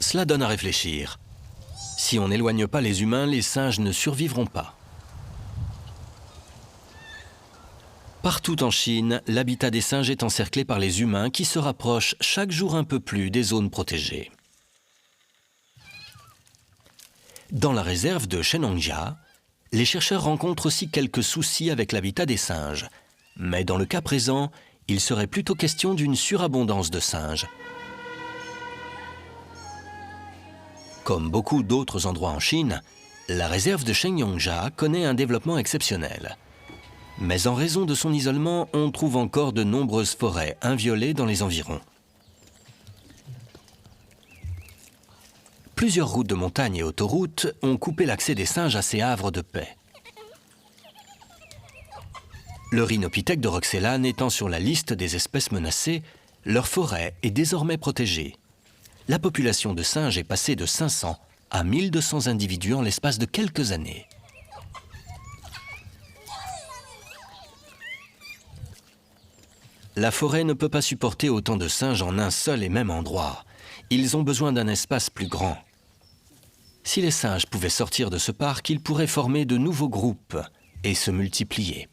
cela donne à réfléchir. Si on n'éloigne pas les humains, les singes ne survivront pas. Partout en Chine, l'habitat des singes est encerclé par les humains qui se rapprochent chaque jour un peu plus des zones protégées. Dans la réserve de Shenongjia, les chercheurs rencontrent aussi quelques soucis avec l'habitat des singes. Mais dans le cas présent, il serait plutôt question d'une surabondance de singes. Comme beaucoup d'autres endroits en Chine, la réserve de Shenongjia connaît un développement exceptionnel. Mais en raison de son isolement, on trouve encore de nombreuses forêts inviolées dans les environs. Plusieurs routes de montagne et autoroutes ont coupé l'accès des singes à ces havres de paix. Le rhinopithèque de Roxelane étant sur la liste des espèces menacées, leur forêt est désormais protégée. La population de singes est passée de 500 à 1200 individus en l'espace de quelques années. La forêt ne peut pas supporter autant de singes en un seul et même endroit. Ils ont besoin d'un espace plus grand. Si les singes pouvaient sortir de ce parc, ils pourraient former de nouveaux groupes et se multiplier.